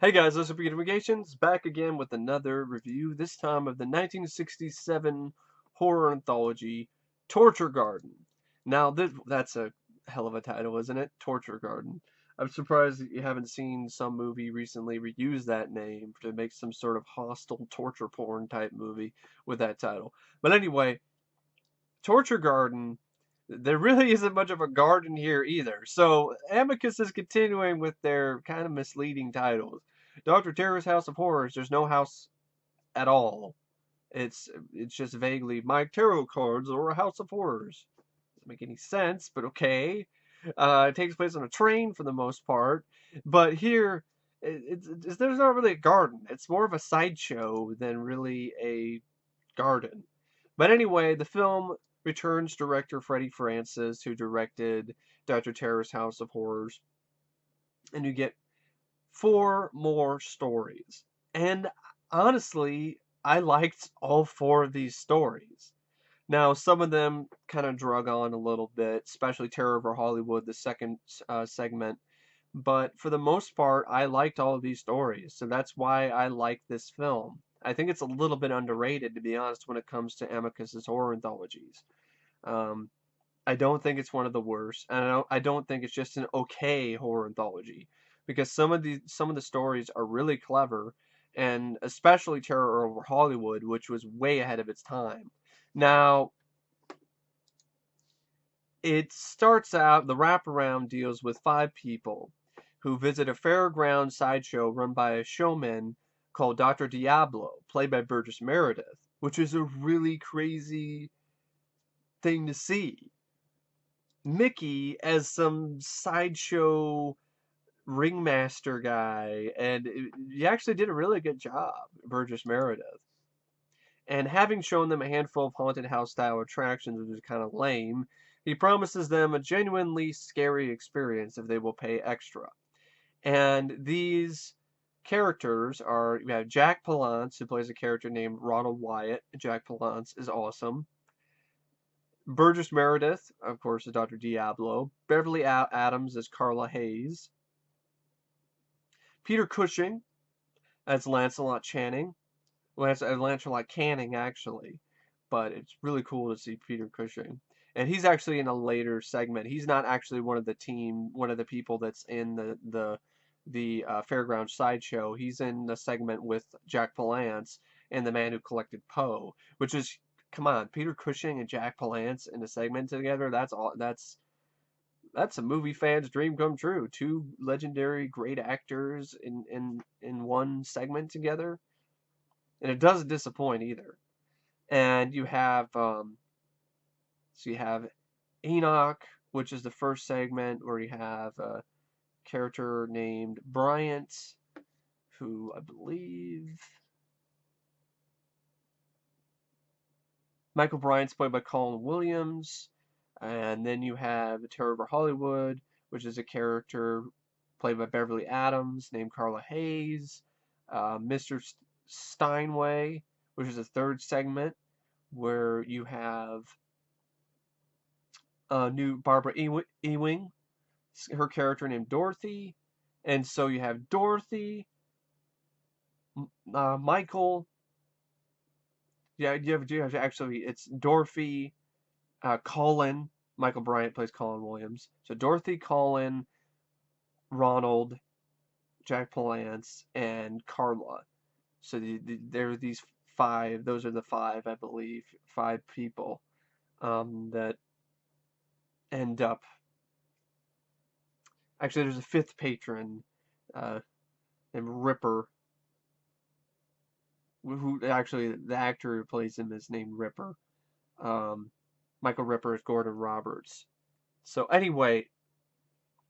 Hey guys, this is Vacations back again with another review, this time of the 1967 horror anthology, Torture Garden. Now, that's a hell of a title, isn't it? Torture Garden. I'm surprised that you haven't seen some movie recently reuse that name to make some sort of hostile torture porn type movie with that title. But anyway, Torture Garden, there really isn't much of a garden here either. So Amicus is continuing with their kind of misleading titles. Dr. Terror's House of Horrors, there's no house at all. It's just vaguely my tarot cards or a house of horrors. Doesn't make any sense, but okay. It takes place on a train for the most part, but here there's not really a garden. It's more of a sideshow than really a garden. But anyway, the film returns director Freddie Francis, who directed Dr. Terror's House of Horrors, and you get four more stories. And honestly, I liked all four of these stories. Now, some of them kind of drug on a little bit, especially Terror Over Hollywood, the second segment. But for the most part, I liked all of these stories, so that's why I like this film. I think it's a little bit underrated, to be honest, when it comes to Amicus's horror anthologies. Um, I don't think it's one of the worst, and I don't think it's just an okay horror anthology, because some of the stories are really clever, and especially Terror Over Hollywood, which was way ahead of its time. Now, it starts out, the wraparound deals with five people who visit a fairground sideshow run by a showman called Dr. Diablo, played by Burgess Meredith, which is a really crazy thing to see. Mickey as some sideshow ringmaster guy, and he actually did a really good job, Burgess Meredith. And having shown them a handful of haunted house style attractions, which is kind of lame, he promises them a genuinely scary experience if they will pay extra. And these characters are, we have Jack Palance, who plays a character named Ronald Wyatt. Jack Palance is awesome. Burgess Meredith, of course, is Dr. Diablo. Beverly Adams is Carla Hayes. Peter Cushing as Lancelot Channing. Lancelot Canning, actually. But it's really cool to see Peter Cushing. And he's actually in a later segment. He's not actually one of the team, one of the people that's in the fairground sideshow. He's in the segment with Jack Palance and the man who collected Poe, which is, come on, Peter Cushing and Jack Palance in a segment together. That's all. That's a movie fan's dream come true. Two legendary great actors in one segment together, and it doesn't disappoint either. And you have so you have Enoch, which is the first segment where you have a character named Bryant, who I believe Michael Bryant's played by Colin Williams. And then you have Terror Over Hollywood, which is a character played by Beverly Adams named Carla Hayes. Mr. Steinway, which is a third segment where you have new Barbara Ewing, her character named Dorothy. And so you have Dorothy, Michael. Yeah, you have actually, it's Dorothy, Colin. Michael Bryant plays Colin Williams. So Dorothy, Colin, Ronald, Jack Palance, and Carla. So there are these five. Those are the five, I believe, five people that end up. Actually, there's a fifth patron uh, named Ripper, who actually the actor who plays him is named Ripper. Um, Michael Ripper is Gordon Roberts. So anyway,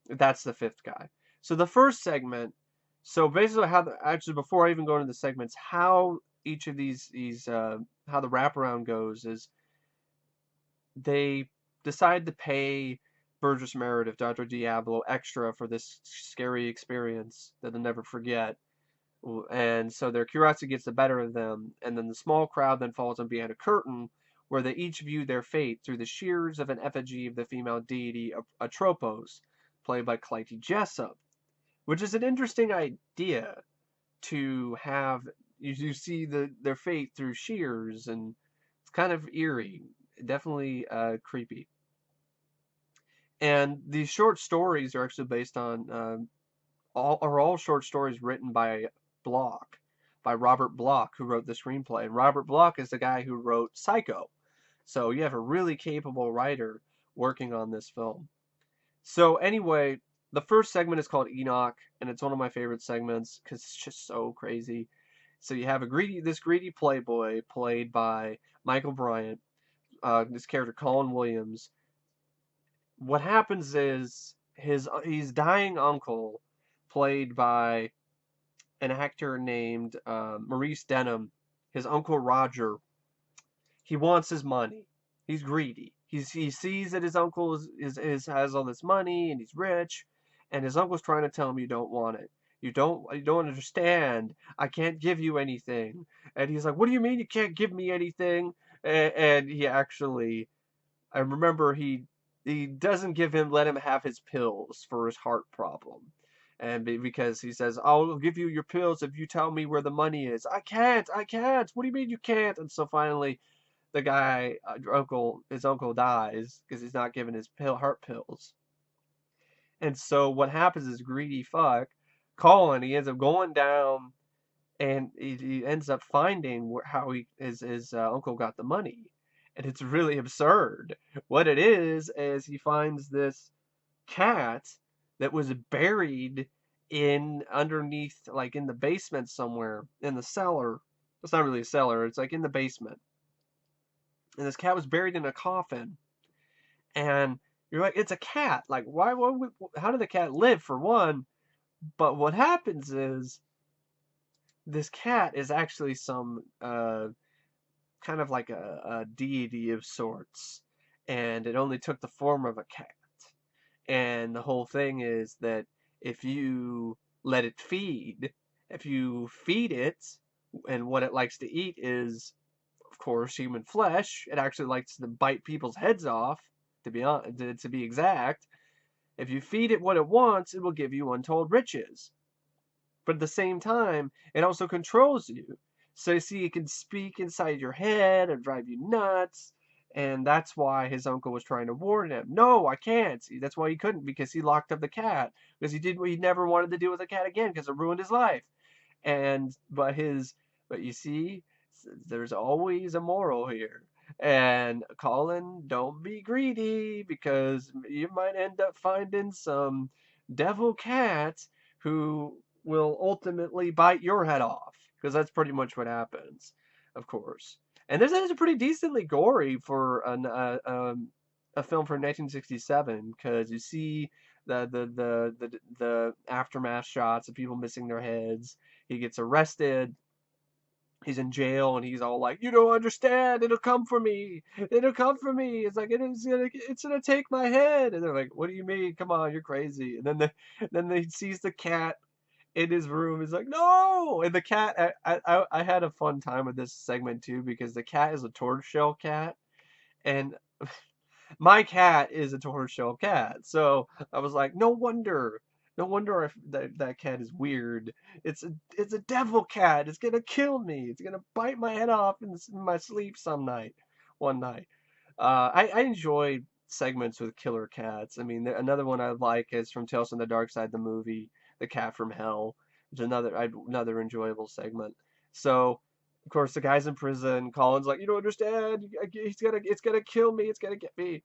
that's the fifth guy. So the first segment. So basically, actually before I even go into the segments, how each of these how the wraparound goes is they decide to pay Burgess Meredith, Dr. Diablo, extra for this scary experience that they'll never forget. And so their curiosity gets the better of them, and then the small crowd then falls in behind a curtain where they each view their fate through the shears of an effigy of the female deity Atropos, played by Clytie Jessup, which is an interesting idea to have you see their fate through shears, and it's kind of eerie, definitely creepy. And these short stories are actually based on all short stories written by Bloch, by Robert Bloch, who wrote the screenplay. And Robert Bloch is the guy who wrote Psycho. So you have a really capable writer working on this film. So anyway, the first segment is called Enoch, and it's one of my favorite segments because it's just so crazy. So you have this greedy playboy played by Michael Bryant, this character Colin Williams. What happens is his dying uncle, played by an actor named Maurice Denham, his uncle Roger. He wants his money. He's greedy. He sees that his uncle has all this money and he's rich, and his uncle's trying to tell him you don't want it. You don't understand. I can't give you anything. And he's like, "What do you mean you can't give me anything?" And he actually, I remember he doesn't let him have his pills for his heart problem. And because he says, "I'll give you your pills if you tell me where the money is." I can't. What do you mean you can't? And so finally, the guy, his uncle dies because he's not given his heart pills. And so what happens is greedy fuck, Colin, he ends up going down, and he ends up finding how his uncle got the money. And it's really absurd. What it is he finds this cat that was buried in underneath, like in the basement somewhere, in the cellar. It's not really a cellar, it's like in the basement. And this cat was buried in a coffin. And you're like, it's a cat. Like, how did the cat live, for one? But what happens is this cat is actually some kind of like a deity of sorts, and it only took the form of a cat. And the whole thing is that if you let it feed, if you feed it, and what it likes to eat is, of course, human flesh. It actually likes to bite people's heads off, to be exact. If you feed it what it wants, it will give you untold riches. But at the same time, it also controls you. So you see, it can speak inside your head and drive you nuts. And that's why his uncle was trying to warn him. No, I can't. See, that's why he couldn't, because he locked up the cat. Because he never wanted to deal with the cat again because it ruined his life. But you see, there's always a moral here. And Colin, don't be greedy, because you might end up finding some devil cat who will ultimately bite your head off, because that's pretty much what happens, of course. And this is pretty decently gory for a film from 1967, because you see the aftermath shots of people missing their heads. He gets arrested. He's in jail, and he's all like, "You don't understand. It'll come for me. It'll come for me. It's like it's gonna take my head." And they're like, "What do you mean? Come on, you're crazy." And then they sees the cat in his room. He's like, "No!" And the cat, I had a fun time with this segment too, because the cat is a tortoiseshell cat, and my cat is a tortoiseshell cat. So I was like, no wonder if that cat is weird. It's a devil cat. It's gonna kill me. It's gonna bite my head off in my sleep one night. I enjoy segments with killer cats. I mean, another one I like is from Tales from the Dark Side, the movie, The Cat from Hell, which is another enjoyable segment. So, of course, the guy's in prison. Colin's like, "You don't understand. It's gonna kill me. It's gonna get me,"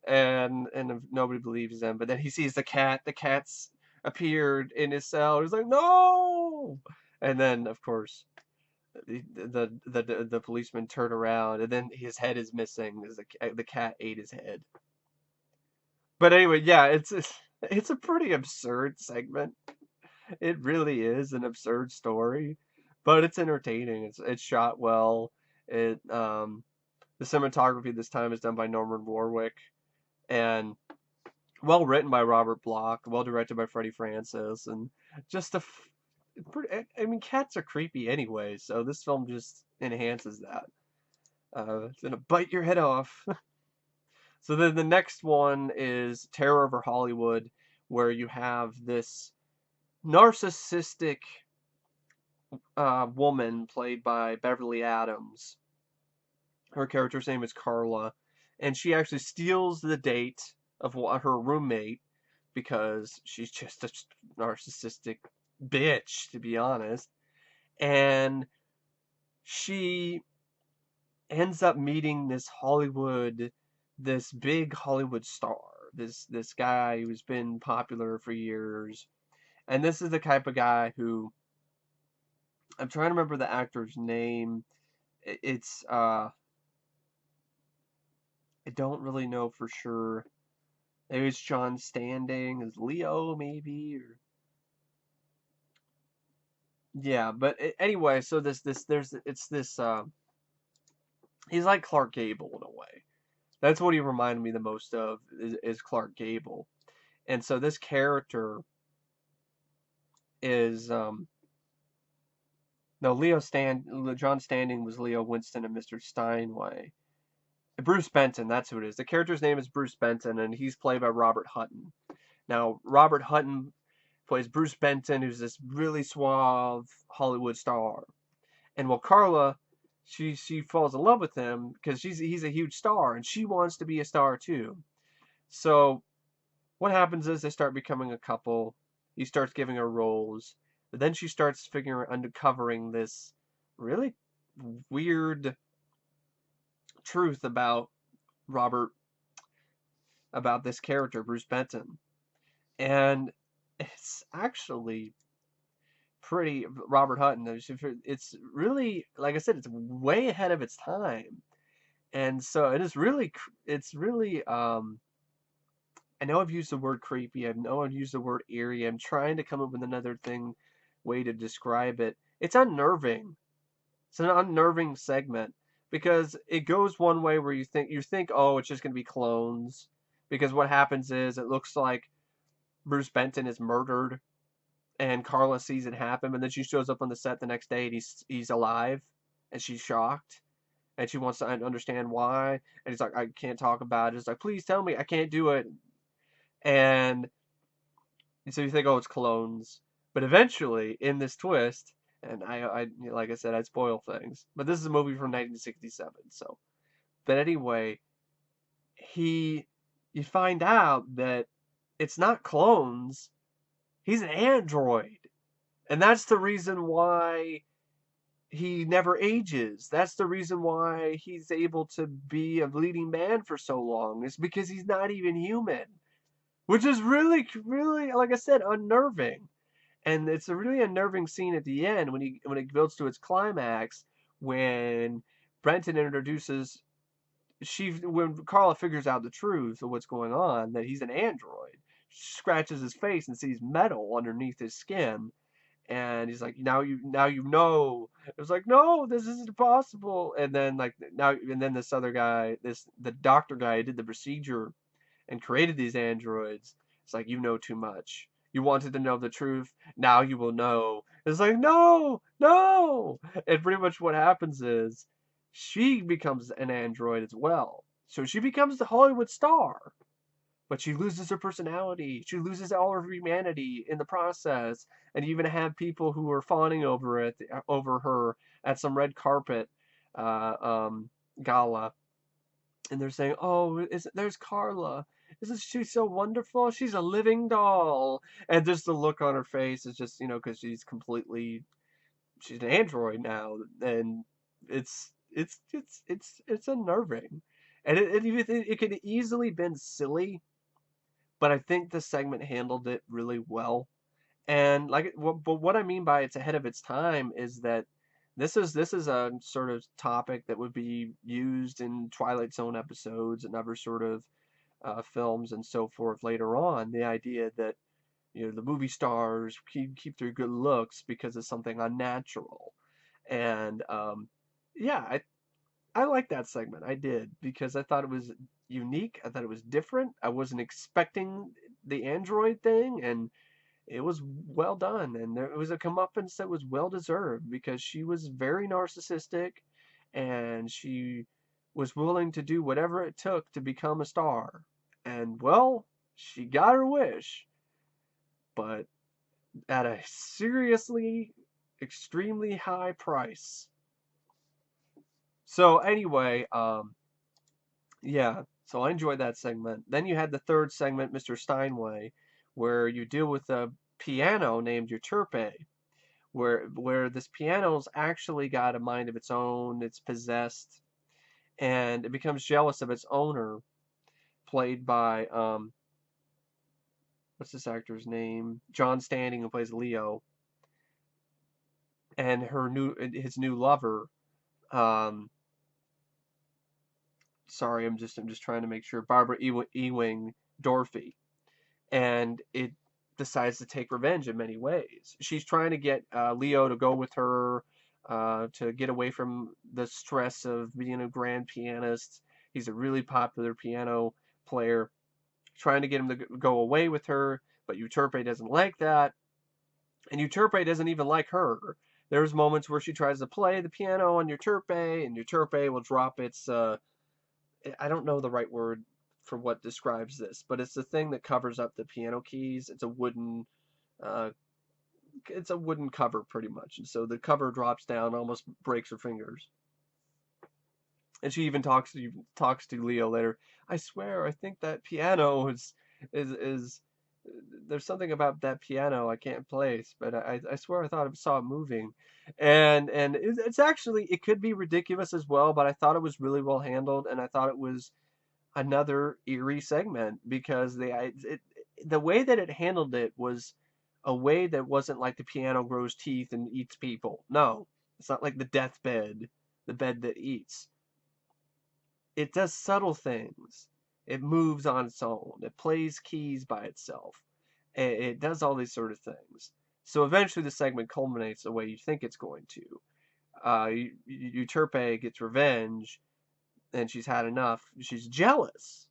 and nobody believes him. But then he sees the cat. The cat's appeared in his cell. He's like, "No!" And then, of course, the policeman turn around, and then his head is missing. The cat ate his head. But anyway, yeah, it's a pretty absurd segment. It really is an absurd story, but it's entertaining. It's shot well. The cinematography this time is done by Norman Warwick, and well written by Robert Bloch, well directed by Freddie Francis, and just I mean, cats are creepy anyway, so this film just enhances that. It's gonna bite your head off. So then the next one is Terror Over Hollywood, where you have this narcissistic woman played by Beverly Adams. Her character's name is Carla, and she actually steals the date of her roommate because she's just a narcissistic bitch, to be honest. And she ends up meeting this big Hollywood star, this guy who's been popular for years. And this is the type of guy who, I'm trying to remember the actor's name. It's I don't really know for sure. Maybe it's John Standing as Leo, maybe, or yeah. But anyway, so there's it's this. He's like Clark Gable in a way. That's what he reminded me the most of is Clark Gable. And so this character is no John Standing was Leo Winston and Mr. Steinway. Bruce Benton, that's who it is. The character's name is Bruce Benton, and he's played by Robert Hutton. Now, Robert Hutton plays Bruce Benton, who's this really suave Hollywood star. And while Carla, she falls in love with him because he's a huge star, and she wants to be a star too. So what happens is they start becoming a couple. He starts giving her roles, but then she starts uncovering this really weird truth about Robert, about this character, Bruce Benton. And it's actually pretty, Robert Hutton, it's really, like I said, it's way ahead of its time. And so it's really, I know I've used the word creepy, I know I've used the word eerie, I'm trying to come up with another way to describe it. It's unnerving. It's an unnerving segment because it goes one way where you think, oh, it's just going to be clones, because what happens is it looks like Bruce Benton is murdered, and Carla sees it happen, and then she shows up on the set the next day, and he's alive, and she's shocked, and she wants to understand why, and he's like, I can't talk about it. It's like, please tell me, I can't do it, and so you think, oh, it's clones, but eventually in this twist, and I like I said, I spoil things, but this is a movie from 1967, so, but anyway, he, you find out that it's not clones, he's an android. And that's the reason why he never ages. That's the reason why he's able to be a leading man for so long. It's because he's not even human. Which is really, really, like I said, unnerving. And it's a really unnerving scene at the end when it builds to its climax, when Brenton introduces when Carla figures out the truth of what's going on, that he's an android, scratches his face and sees metal underneath his skin, and he's like, now you know. It was like, no, this isn't possible. And then this other guy, the doctor guy who did the procedure and created these androids, it's like, you know too much. You wanted to know the truth, now you will know. It's like, no, no. And pretty much what happens is she becomes an android as well. So she becomes the Hollywood star, but she loses her personality. She loses all her humanity in the process, and you even have people who are fawning over her at some red carpet gala, and they're saying, "Oh, there's Carla. Isn't she so wonderful? She's a living doll." And just the look on her face is just, because she's an android now, and it's unnerving, and it could easily been silly, but I think the segment handled it really well. And but what I mean by it's ahead of its time is that this is a sort of topic that would be used in Twilight Zone episodes and other sort of films and so forth later on. The idea that the movie stars keep their good looks because of something unnatural, and yeah, I like that segment. I did, because I thought it was unique. I thought it was different. I wasn't expecting the android thing, and it was well done. And it was a comeuppance that was well deserved, because she was very narcissistic, and she was willing to do whatever it took to become a star. And well, she got her wish, but at a seriously extremely high price. So anyway, yeah, so I enjoyed that segment. Then you had the third segment, Mr. Steinway, where you deal with a piano named Euterpe, where this piano's actually got a mind of its own, it's possessed, and it becomes jealous of its owner, played by what's this actor's name? John Standing, who plays Leo, and his new lover. Um, sorry, I'm just trying to make sure. Barbara Ewing Dorothy, and it decides to take revenge in many ways. She's trying to get Leo to go with her to get away from the stress of being a grand pianist. He's a really popular piano player, trying to get him to go away with her, but Euterpe doesn't like that, and Euterpe doesn't even like her. There's moments where she tries to play the piano on Euterpe, and Euterpe will drop its I don't know the right word for what describes this, but it's the thing that covers up the piano keys. Uh, it's a wooden cover pretty much, and so the cover drops down, almost breaks her fingers. And she even talks to Leo later. I swear, I think that piano is there's something about that piano I can't place, but I swear I thought I saw it moving, and it's actually it could be ridiculous as well, but I thought it was really well handled, and I thought it was another eerie segment because the way that it handled it was a way that wasn't like the piano grows teeth and eats people. No, it's not like the deathbed, the bed that eats. It does subtle things. It moves on its own. It plays keys by itself. It does all these sort of things. So eventually the segment culminates the way you think it's going to. Euterpe gets revenge, and she's had enough. She's jealous.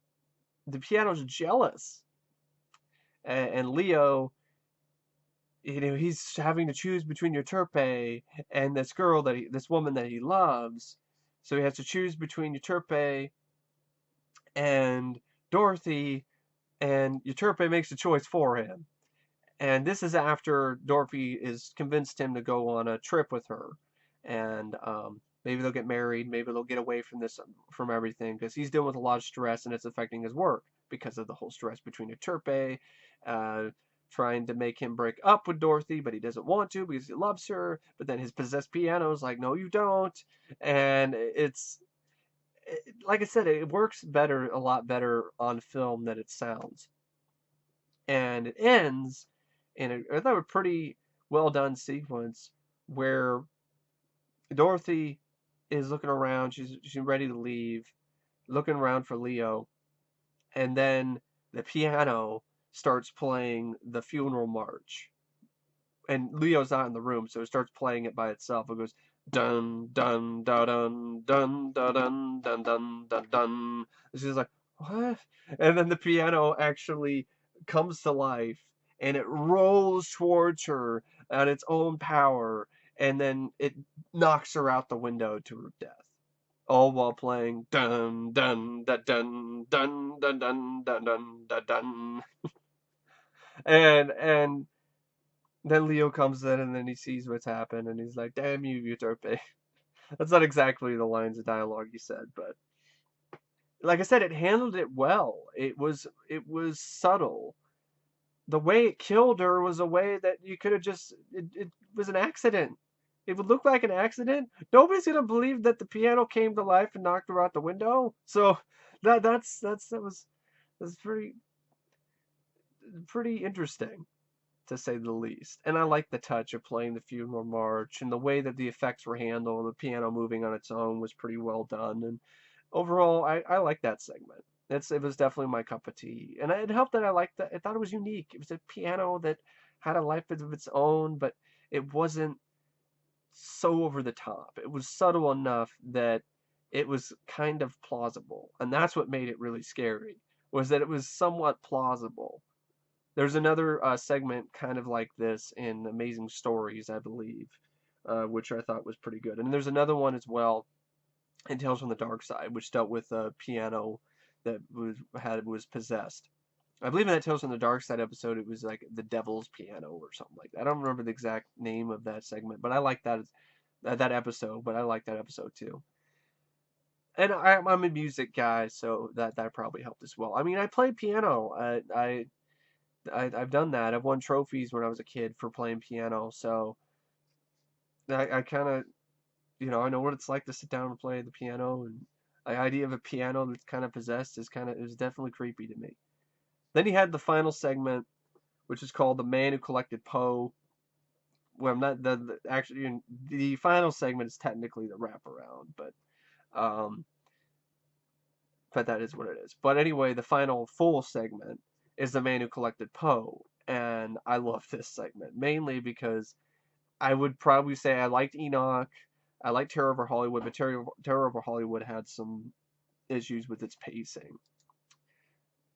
The piano's jealous. And Leo, he's having to choose between Euterpe and this woman that he loves. So he has to choose between Euterpe and Dorothy, and Euterpe makes the choice for him. And this is after Dorothy is convinced him to go on a trip with her, and maybe they'll get married, maybe they'll get away from everything, because he's dealing with a lot of stress and it's affecting his work because of the whole stress between Euterpe, uh, trying to make him break up with Dorothy, but he doesn't want to because he loves her. But then his possessed piano is like, no, you don't, and like I said, it works a lot better on film than it sounds. And it ends in I thought a pretty well done sequence where Dorothy is looking around, she's ready to leave, looking around for Leo, and then the piano starts playing the funeral march. And Leo's not in the room, so it starts playing it by itself. It goes dun dun dun dun dun dun dun dun dun dun dun. And she's like, what? And then the piano actually comes to life and it rolls towards her at its own power, and then it knocks her out the window to her death. All while playing dun dun dun dun dun dun dun dun dun dun dun. And then Leo comes in and then he sees what's happened and he's like, damn you, Euterpe. That's not exactly the lines of dialogue you said, but like I said, it handled it well. It was subtle. The way it killed her was a way that you could have it was an accident. It would look like an accident. Nobody's gonna believe that the piano came to life and knocked her out the window. So that was pretty interesting, to say the least. And I like the touch of playing the funeral march and the way that the effects were handled. The piano moving on its own was pretty well done. And overall, I like that segment. It was definitely my cup of tea. And it helped that I liked that. I thought it was unique. It was a piano that had a life of its own, but it wasn't so over the top. It was subtle enough that it was kind of plausible. And that's what made it really scary, was that it was somewhat plausible. There's another segment kind of like this in Amazing Stories, I believe, which I thought was pretty good. And there's another one as well in Tales from the Dark Side, which dealt with a piano that was possessed. I believe in that Tales from the Dark Side episode, it was like the Devil's Piano or something like that. I don't remember the exact name of that segment, but I like that episode. But I like that episode too. And I'm a music guy, so that probably helped as well. I mean, I play piano. I've done that. I've won trophies when I was a kid for playing piano, so I kind of, I know what it's like to sit down and play the piano, and the idea of a piano that's kind of possessed is definitely creepy to me. Then he had the final segment, which is called "The Man Who Collected Poe." Well, I'm not actually the final segment is technically the wraparound, um, but that is what it is. But anyway, the final full segment is "The Man Who Collected Poe," and I love this segment mainly because I would probably say I liked Enoch. I liked Terror Over Hollywood, but Terror Over Hollywood had some issues with its pacing.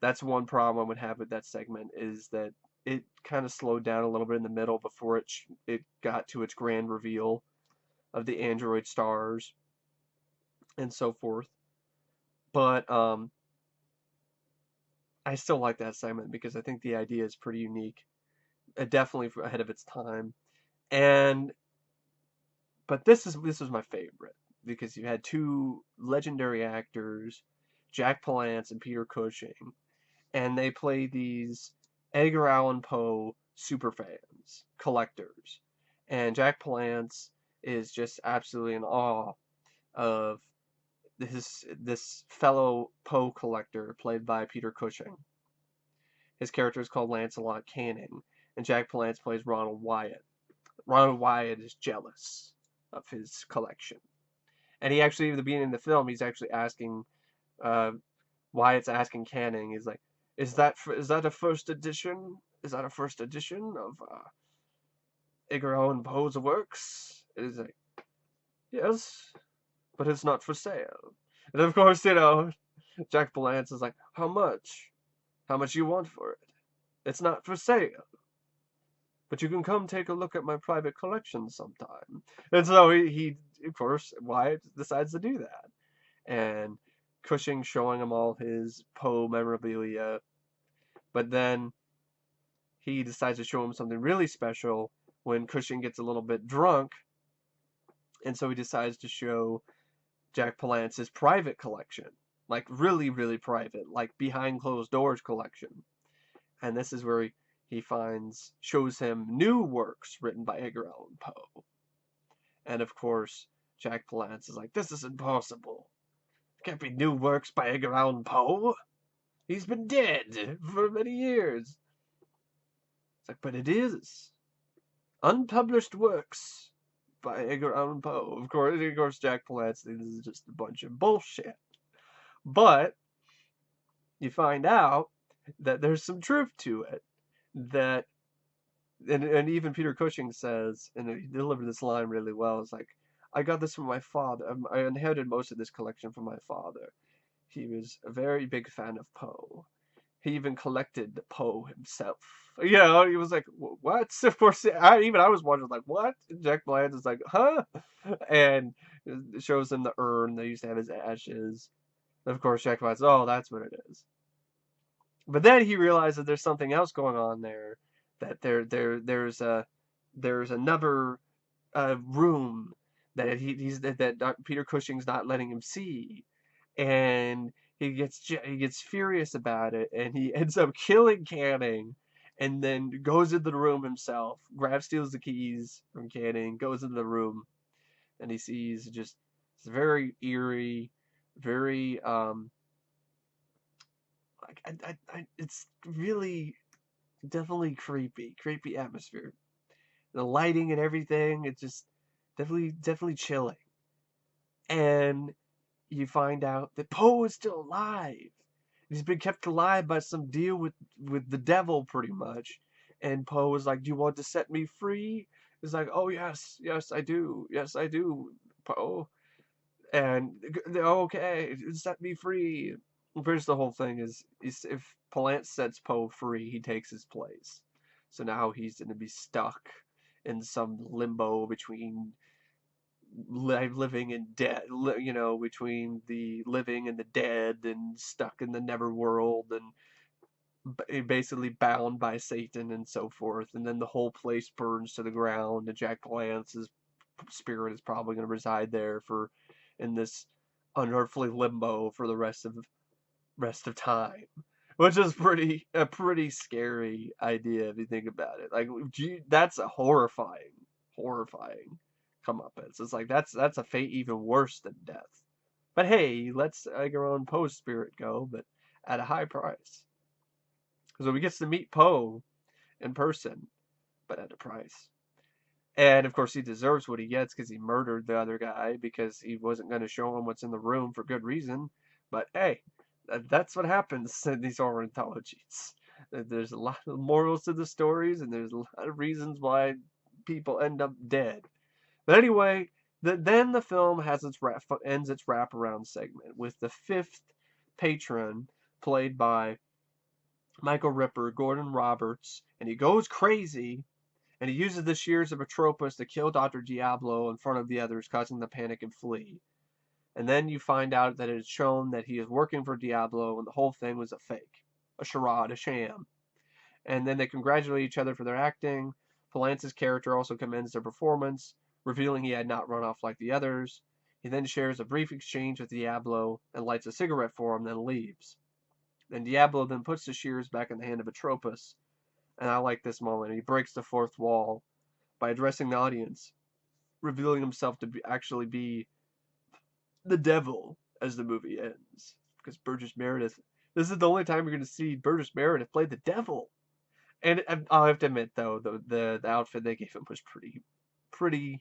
That's one problem I would have with that segment is that it kind of slowed down a little bit in the middle before it got to its grand reveal of the android stars and so forth. But I still like that segment because I think the idea is pretty unique, definitely ahead of its time. And but this was my favorite because you had two legendary actors, Jack Palance and Peter Cushing, and they play these Edgar Allan Poe superfans, collectors. And Jack Palance is just absolutely in awe of this fellow Poe collector played by Peter Cushing. His character is called Lancelot Canning, and Jack Palance plays Ronald Wyatt. Ronald Wyatt is jealous of his collection. And he actually, at the beginning of the film, he's actually asking, uh, Wyatt's asking Canning, he's like, is that a first edition? Is that a first edition of Edgar Allan Poe's works? And he's like, yes, but it's not for sale. And of course, Jack Palance is like, how much? How much you want for it? It's not for sale. But you can come take a look at my private collection sometime. And so he of course, Wyatt decides to do that. And Cushing showing him all his Poe memorabilia. But then he decides to show him something really special when Cushing gets a little bit drunk. And so he decides to show Jack Palance's private collection. Like really, really private. Like behind closed doors collection. And this is where he shows him new works written by Edgar Allan Poe. And of course, Jack Palance is like, this is impossible. There can't be new works by Edgar Allan Poe. He's been dead for many years. It's like, but it is. Unpublished works by Edgar Allan Poe. Of course, Jack Palance thinks this is just a bunch of bullshit. But you find out that there's some truth to it. That and even Peter Cushing says, and he delivered this line really well. It's like, I got this from my father. I inherited most of this collection from my father. He was a very big fan of Poe. He even collected Poe himself. He was like, what? Of course, I was wondering, like, what? And Jack Bland is like, huh? And it shows him the urn. They used to have his ashes. And of course, Jack Bland's, oh, that's what it is. But then he realizes there's something else going on there. That there's another room that Peter Cushing's not letting him see, and he gets furious about it, and he ends up killing Canning, and then goes into the room himself, steals the keys from Canning, goes into the room, and he sees just it's very eerie, very it's really definitely creepy atmosphere. The lighting and everything, it's just definitely chilling. And you find out that Poe is still alive. He's been kept alive by some deal with the devil, pretty much. And Poe is like, "Do you want to set me free?" He's like, "Oh yes, yes I do, Poe." And okay, set me free. Here's the whole thing: is if Palance sets Poe free, he takes his place. So now he's going to be stuck in some limbo between living and dead, between the living and the dead, and stuck in the neverworld. And basically bound by Satan and so forth, and then the whole place burns to the ground, and Jack Palance's spirit is probably going to reside there for in this unearthly limbo for the rest of time, which is a pretty scary idea if you think about it. Like, gee, that's a horrifying comeuppance. It's like that's a fate even worse than death. But hey, let's Edgar Allan Poe's spirit go, but at a high price. So we gets to meet Poe in person, but at a price. And of course, he deserves what he gets because he murdered the other guy because he wasn't going to show him what's in the room for good reason. But hey, that's what happens in these horror anthologies. There's a lot of morals to the stories, and there's a lot of reasons why people end up dead. But anyway, then the film ends its wraparound segment with the fifth patron played by Michael Ripper, Gordon Roberts, and he goes crazy, and he uses the shears of Atropos to kill Dr. Diablo in front of the others, causing them to panic and flee. And then you find out that it is shown that he is working for Diablo, and the whole thing was a fake, a charade, a sham. And then they congratulate each other for their acting. Palance's character also commends their performance, revealing he had not run off like the others. He then shares a brief exchange with Diablo and lights a cigarette for him, then leaves. And Diablo then puts the shears back in the hand of Atropos. And I like this moment. He breaks the fourth wall by addressing the audience, revealing himself to actually be the devil as the movie ends. Because Burgess Meredith, this is the only time you're going to see Burgess Meredith play the devil. And I'll have to admit, though, the outfit they gave him was pretty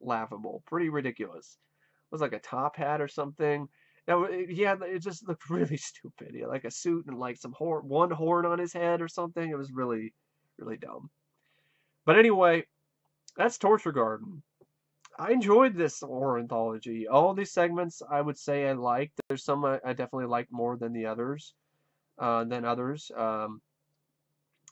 laughable, pretty ridiculous. It was like a top hat or something. Now, yeah, it just looked really stupid. He had like a suit and like one horn on his head or something. It was really dumb. But anyway, that's Torture Garden. I enjoyed this horror anthology. All these segments, I would say I liked. There's some I definitely liked more than the others. Than others.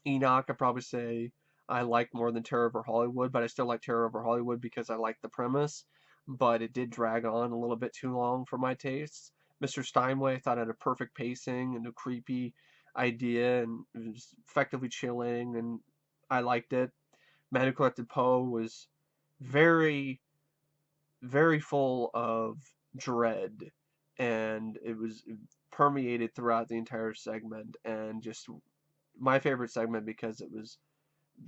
Enoch, I'd probably say I liked more than Terror Over Hollywood, but I still like Terror Over Hollywood because I liked the premise. But it did drag on a little bit too long for my tastes. Mr. Steinway, I thought had a perfect pacing and a creepy idea, and it was effectively chilling, and I liked it. Man Who Collected Poe was very very full of dread, and it was permeated throughout the entire segment, and just my favorite segment because it was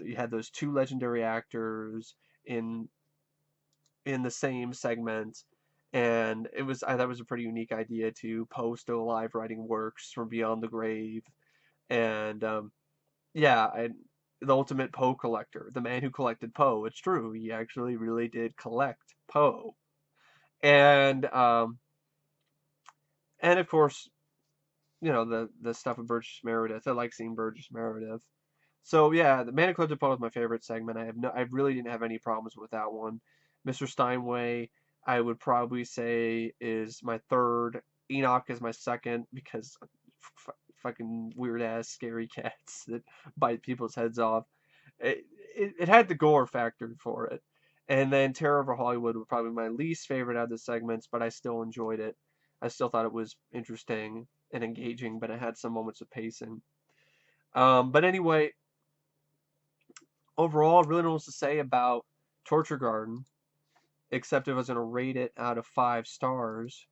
you had those two legendary actors in the same segment, and I thought it was a pretty unique idea to Poe still alive writing works from beyond the grave, and yeah, the ultimate Poe collector, the man who collected Poe. It's true, he actually really did collect Poe. And and of course, the stuff with Burgess Meredith. I like seeing Burgess Meredith. So yeah, the Man Who Collected Poe is my favorite segment. I really didn't have any problems with that one. Mr. Steinway, I would probably say is my third. Enoch is my second because fucking weird ass scary cats that bite people's heads off. It had the gore factor for it. And then Terror Over Hollywood was probably my least favorite out of the segments, but I still enjoyed it. I still thought it was interesting and engaging, but it had some moments of pacing. But anyway, overall, I really don't know what to say about Torture Garden, except if I was going to rate it out of 5 stars.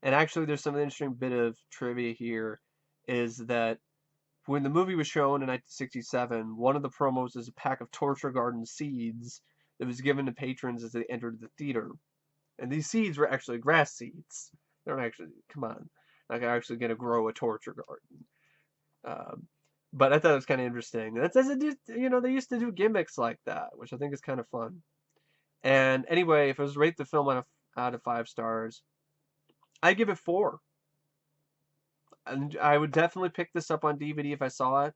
And actually, there's some interesting bit of trivia here, is that when the movie was shown in 1967, one of the promos is a pack of Torture Garden seeds that was given to patrons as they entered the theater. And these seeds were actually grass seeds. They're actually, come on, like actually going to grow a torture garden. But I thought it was kind of interesting. They used to do gimmicks like that, which I think is kind of fun. And anyway, if I was to rate the film out of 5 stars, I'd give it 4. And I would definitely pick this up on DVD if I saw it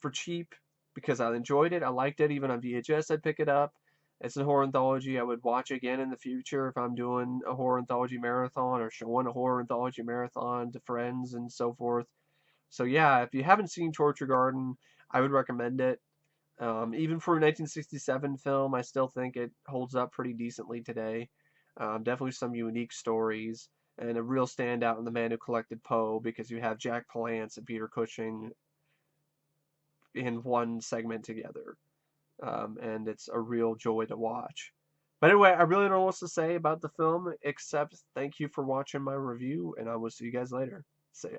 for cheap because I enjoyed it. I liked it. Even on VHS, I'd pick it up. It's a horror anthology I would watch again in the future if I'm doing a horror anthology marathon or showing a horror anthology marathon to friends and so forth. So yeah, if you haven't seen Torture Garden, I would recommend it. Even for a 1967 film, I still think it holds up pretty decently today. Definitely some unique stories and a real standout in The Man Who Collected Poe because you have Jack Palance and Peter Cushing in one segment together. And it's a real joy to watch. But anyway, I really don't know what to say about the film except thank you for watching my review, and I will see you guys later. See ya.